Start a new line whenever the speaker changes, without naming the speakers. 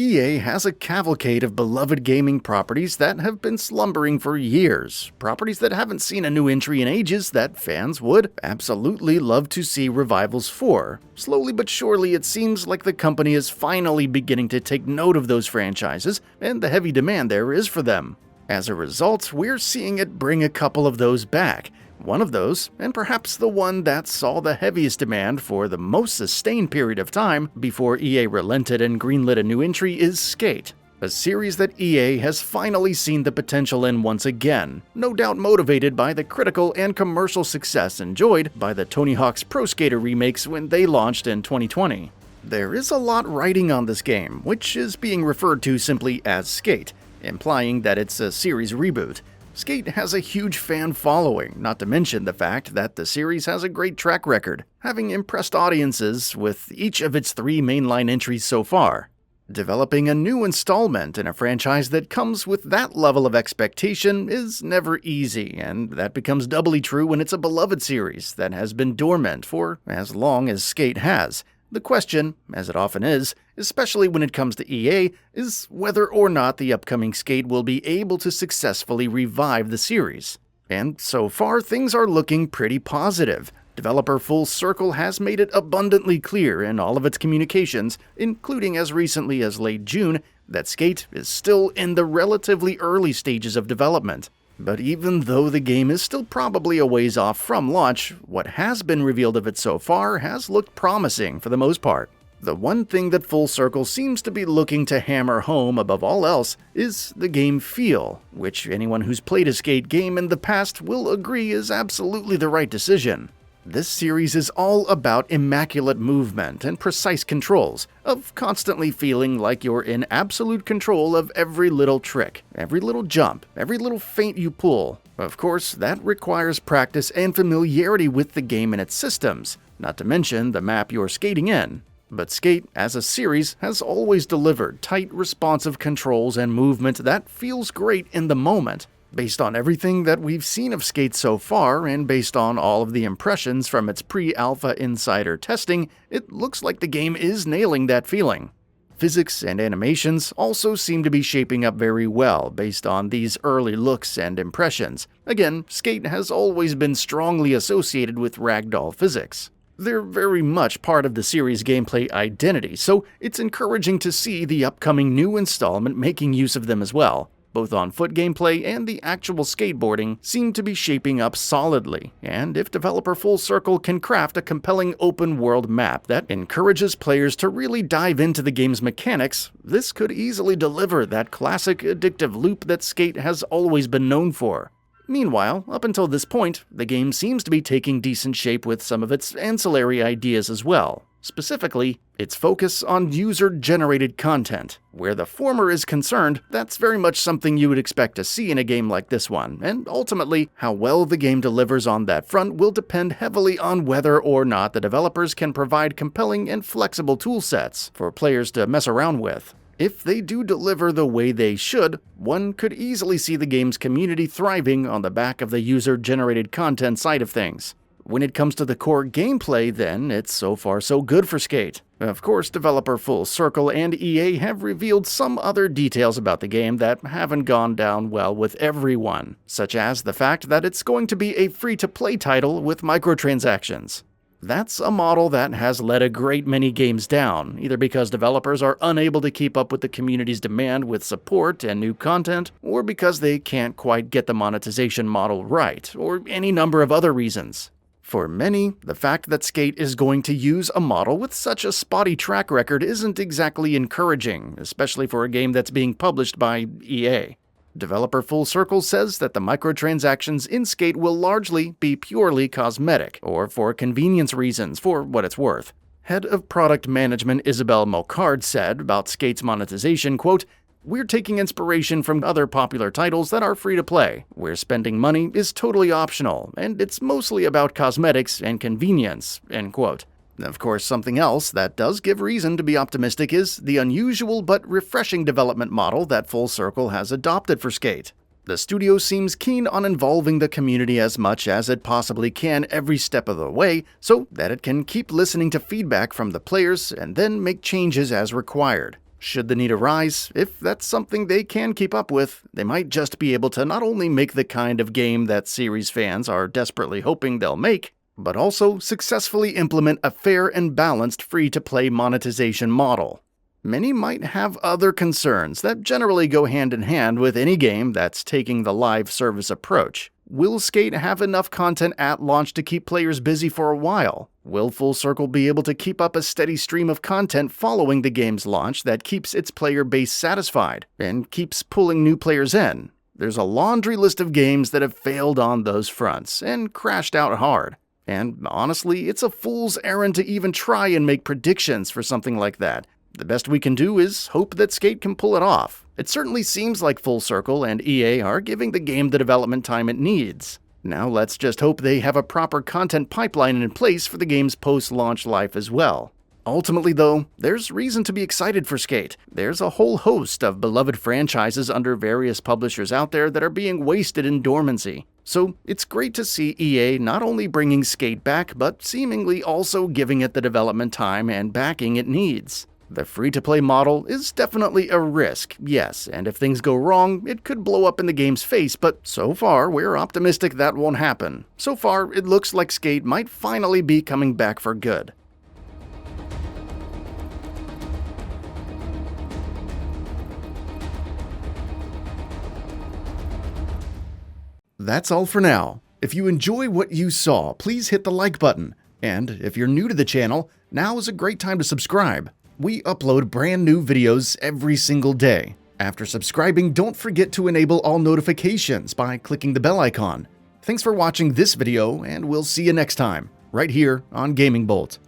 EA has a cavalcade of beloved gaming properties that have been slumbering for years, properties that haven't seen a new entry in ages that fans would absolutely love to see revivals for. Slowly but surely, it seems like the company is finally beginning to take note of those franchises and the heavy demand there is for them. As a result, we're seeing it bring a couple of those back. One of those, and perhaps the one that saw the heaviest demand for the most sustained period of time before EA relented and greenlit a new entry, is Skate, a series that EA has finally seen the potential in once again, no doubt motivated by the critical and commercial success enjoyed by the Tony Hawk's Pro Skater remakes when they launched in 2020. There is a lot riding on this game, which is being referred to simply as Skate, implying that it's a series reboot. Skate has a huge fan following, not to mention the fact that the series has a great track record, having impressed audiences with each of its 3 mainline entries so far. Developing a new installment in a franchise that comes with that level of expectation is never easy, and that becomes doubly true when it's a beloved series that has been dormant for as long as Skate has. The question, as it often is, especially when it comes to EA, is whether or not the upcoming Skate will be able to successfully revive the series. And so far, things are looking pretty positive. Developer Full Circle has made it abundantly clear in all of its communications, including as recently as late June, that Skate is still in the relatively early stages of development. But even though the game is still probably a ways off from launch, what has been revealed of it so far has looked promising for the most part. The one thing that Full Circle seems to be looking to hammer home above all else is the game feel, which anyone who's played a Skate game in the past will agree is absolutely the right decision. This series is all about immaculate movement and precise controls, of constantly feeling like you're in absolute control of every little trick, every little jump, every little feint you pull. Of course, that requires practice and familiarity with the game and its systems, not to mention the map you're skating in. But Skate, as a series, has always delivered tight, responsive controls and movement that feels great in the moment. Based on everything that we've seen of Skate so far, and based on all of the impressions from its pre-alpha insider testing, it looks like the game is nailing that feeling. Physics and animations also seem to be shaping up very well based on these early looks and impressions. Again, Skate has always been strongly associated with ragdoll physics. They're very much part of the series' gameplay identity, so it's encouraging to see the upcoming new installment making use of them as well. Both on-foot gameplay and the actual skateboarding seem to be shaping up solidly, and if developer Full Circle can craft a compelling open-world map that encourages players to really dive into the game's mechanics, this could easily deliver that classic addictive loop that Skate has always been known for. Meanwhile, up until this point, the game seems to be taking decent shape with some of its ancillary ideas as well. Specifically, its focus on user-generated content. Where the former is concerned, that's very much something you would expect to see in a game like this one, and ultimately, how well the game delivers on that front will depend heavily on whether or not the developers can provide compelling and flexible toolsets for players to mess around with. If they do deliver the way they should, one could easily see the game's community thriving on the back of the user-generated content side of things. When it comes to the core gameplay, then, it's so far so good for Skate. Of course, developer Full Circle and EA have revealed some other details about the game that haven't gone down well with everyone, such as the fact that it's going to be a free-to-play title with microtransactions. That's a model that has let a great many games down, either because developers are unable to keep up with the community's demand with support and new content, or because they can't quite get the monetization model right, or any number of other reasons. For many, the fact that Skate is going to use a model with such a spotty track record isn't exactly encouraging, especially for a game that's being published by EA. Developer Full Circle says that the microtransactions in Skate will largely be purely cosmetic, or for convenience reasons, for what it's worth. Head of Product Management Isabel Mocard said about Skate's monetization, quote, "We're taking inspiration from other popular titles that are free to play, where spending money is totally optional, and it's mostly about cosmetics and convenience," end quote. Of course, something else that does give reason to be optimistic is the unusual but refreshing development model that Full Circle has adopted for Skate. The studio seems keen on involving the community as much as it possibly can every step of the way, so that it can keep listening to feedback from the players and then make changes as required. Should the need arise, if that's something they can keep up with, they might just be able to not only make the kind of game that series fans are desperately hoping they'll make, but also successfully implement a fair and balanced free-to-play monetization model. Many might have other concerns that generally go hand in hand with any game that's taking the live service approach. Will Skate have enough content at launch to keep players busy for a while? Will Full Circle be able to keep up a steady stream of content following the game's launch that keeps its player base satisfied and keeps pulling new players in? There's a laundry list of games that have failed on those fronts and crashed out hard. And honestly, it's a fool's errand to even try and make predictions for something like that. The best we can do is hope that Skate can pull it off. It certainly seems like Full Circle and EA are giving the game the development time it needs. Now let's just hope they have a proper content pipeline in place for the game's post-launch life as well. Ultimately though, there's reason to be excited for Skate. There's a whole host of beloved franchises under various publishers out there that are being wasted in dormancy. So it's great to see EA not only bringing Skate back, but seemingly also giving it the development time and backing it needs. The free-to-play model is definitely a risk, yes, and if things go wrong, it could blow up in the game's face, but so far, we're optimistic that won't happen. So far, it looks like Skate might finally be coming back for good. That's all for now. If you enjoy what you saw, please hit the like button. And if you're new to the channel, now is a great time to subscribe. We upload brand new videos every single day. After subscribing, don't forget to enable all notifications by clicking the bell icon. Thanks for watching this video, and we'll see you next time, right here on GamingBolt.